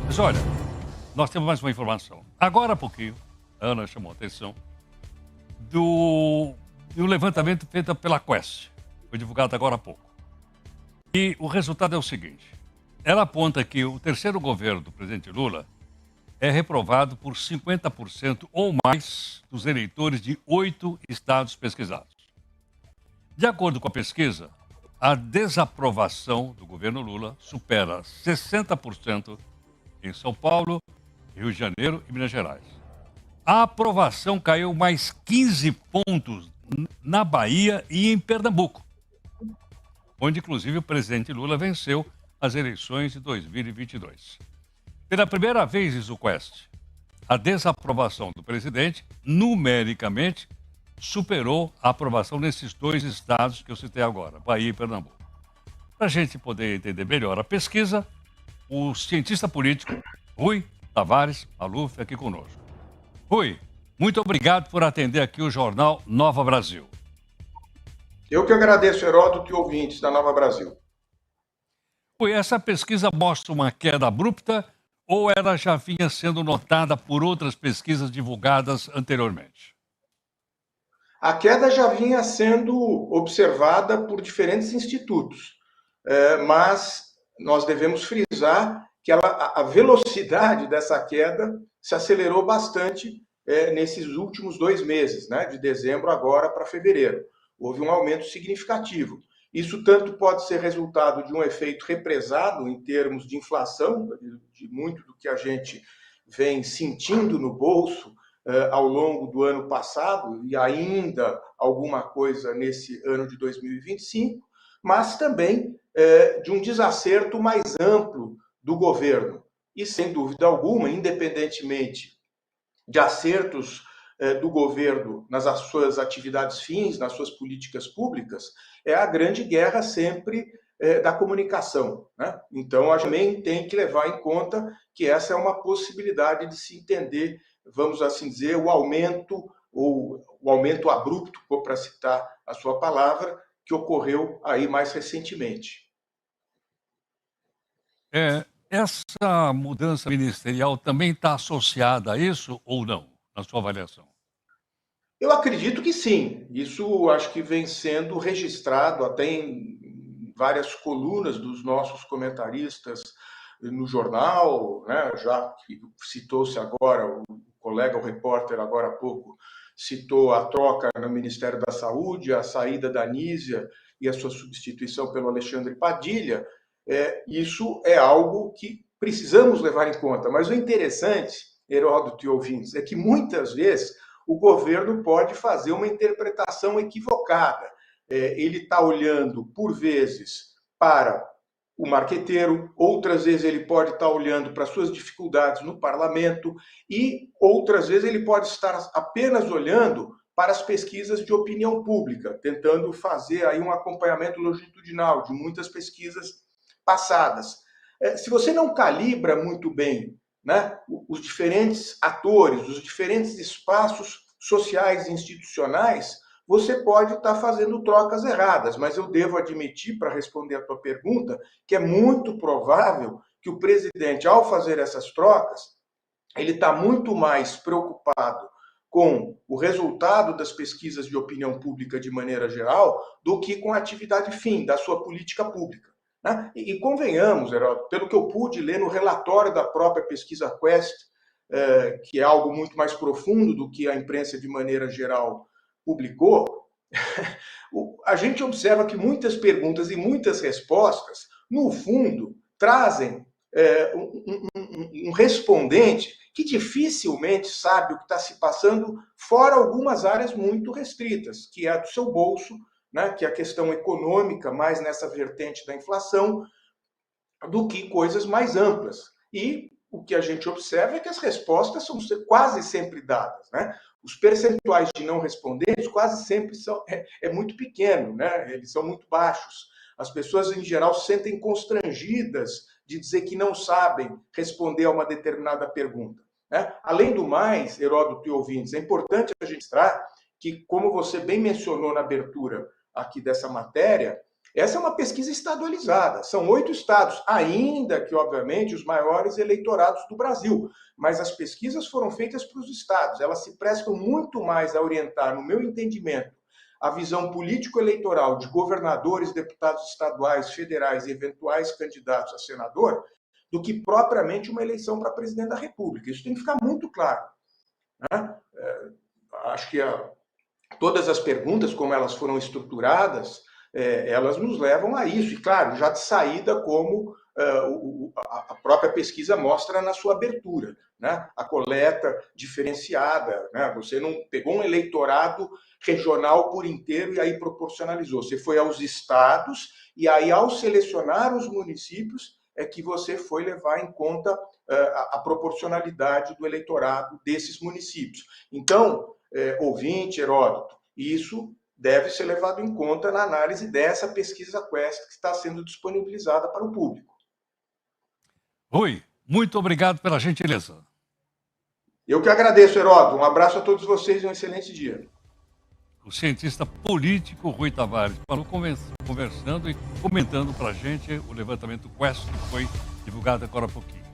Mas olha, nós temos mais uma informação. Agora há pouquinho, a Ana chamou a atenção do levantamento feito pela Quest. Foi divulgado agora há pouco. E o resultado é o seguinte. Ela aponta que o terceiro governo do presidente Lula é reprovado por 50% ou mais dos eleitores de 8 estados pesquisados. De acordo com a pesquisa, a desaprovação do governo Lula supera 60% em São Paulo, Rio de Janeiro e Minas Gerais. A aprovação caiu mais 15 pontos na Bahia e em Pernambuco, onde inclusive o presidente Lula venceu as eleições de 2022. Pela primeira vez, diz o Quest, a desaprovação do presidente, numericamente, superou a aprovação nesses 2 estados que eu citei agora, Bahia e Pernambuco. Para a gente poder entender melhor a pesquisa, o cientista político Rui Tavares Maluf aqui conosco. Rui, muito obrigado por atender aqui o jornal Nova Brasil. Eu que agradeço, Heródoto, e ouvintes da Nova Brasil. Rui, essa pesquisa mostra uma queda abrupta ou ela já vinha sendo notada por outras pesquisas divulgadas anteriormente? A queda já vinha sendo observada por diferentes institutos, mas nós devemos frisar que a velocidade dessa queda se acelerou bastante nesses últimos 2 meses, né, de dezembro agora para fevereiro. Houve um aumento significativo. Isso tanto pode ser resultado de um efeito represado em termos de inflação, de muito do que a gente vem sentindo no bolso ao longo do ano passado e ainda alguma coisa nesse ano de 2025, mas também de um desacerto mais amplo do governo. E, sem dúvida alguma, independentemente de acertos do governo nas suas atividades fins, nas suas políticas públicas, é a grande guerra sempre da comunicação, né? Então, a gente também tem que levar em conta que essa é uma possibilidade de se entender, vamos assim dizer, o aumento abrupto, para citar a sua palavra, que ocorreu aí mais recentemente. Essa mudança ministerial também está associada a isso ou não, na sua avaliação? Eu acredito que sim. Isso acho que vem sendo registrado até em várias colunas dos nossos comentaristas no jornal, né? Já que citou-se agora, o colega, o repórter, agora há pouco, citou a troca no Ministério da Saúde, a saída da Anísia e a sua substituição pelo Alexandre Padilha. Isso é algo que precisamos levar em conta. Mas o interessante, Heródoto e ouvintes, é que muitas vezes o governo pode fazer uma interpretação equivocada. Ele está olhando, por vezes, para o marqueteiro, outras vezes ele pode estar olhando para suas dificuldades no parlamento e outras vezes ele pode estar apenas olhando para as pesquisas de opinião pública, tentando fazer aí um acompanhamento longitudinal de muitas pesquisas passadas. Se você não calibra muito bem, né, os diferentes atores, os diferentes espaços sociais e institucionais, você pode estar fazendo trocas erradas, mas eu devo admitir, para responder a tua pergunta, que é muito provável que o presidente, ao fazer essas trocas, ele está muito mais preocupado com o resultado das pesquisas de opinião pública de maneira geral do que com a atividade fim da sua política pública, né? E convenhamos, Heródoto, pelo que eu pude ler no relatório da própria pesquisa Quest, que é algo muito mais profundo do que a imprensa de maneira geral publicou, a gente observa que muitas perguntas e muitas respostas, no fundo, trazem um respondente que dificilmente sabe o que está se passando, fora algumas áreas muito restritas, que é a do seu bolso, né, que é a questão econômica, mais nessa vertente da inflação, do que coisas mais amplas. E o que a gente observa é que as respostas são quase sempre dadas, né? Os percentuais de não respondentes quase sempre é muito pequeno, né? Eles são muito baixos. As pessoas, em geral, se sentem constrangidas de dizer que não sabem responder a uma determinada pergunta, né? Além do mais, Heródoto e ouvintes, é importante a gente registrar que, como você bem mencionou na abertura aqui dessa matéria, Essa é uma pesquisa estadualizada, são 8 estados, ainda que, obviamente, os maiores eleitorados do Brasil. Mas as pesquisas foram feitas para os estados, elas se prestam muito mais a orientar, no meu entendimento, a visão político-eleitoral de governadores, deputados estaduais, federais e eventuais candidatos a senador, do que propriamente uma eleição para presidente da República. Isso tem que ficar muito claro, né? Acho que todas as perguntas, como elas foram estruturadas, elas nos levam a isso. E, claro, já de saída, como a própria pesquisa mostra na sua abertura, né? A coleta diferenciada, né? Você não pegou um eleitorado regional por inteiro e aí proporcionalizou. Você foi aos estados e aí, ao selecionar os municípios, é que você foi levar em conta a proporcionalidade do eleitorado desses municípios. Então, ouvinte, Heródoto, isso deve ser levado em conta na análise dessa pesquisa Quest que está sendo disponibilizada para o público. Rui, muito obrigado pela gentileza. Eu que agradeço, Heródoto. Um abraço a todos vocês e um excelente dia. O cientista político Rui Tavares falou conversando e comentando para a gente o levantamento Quest que foi divulgado agora há pouquinho.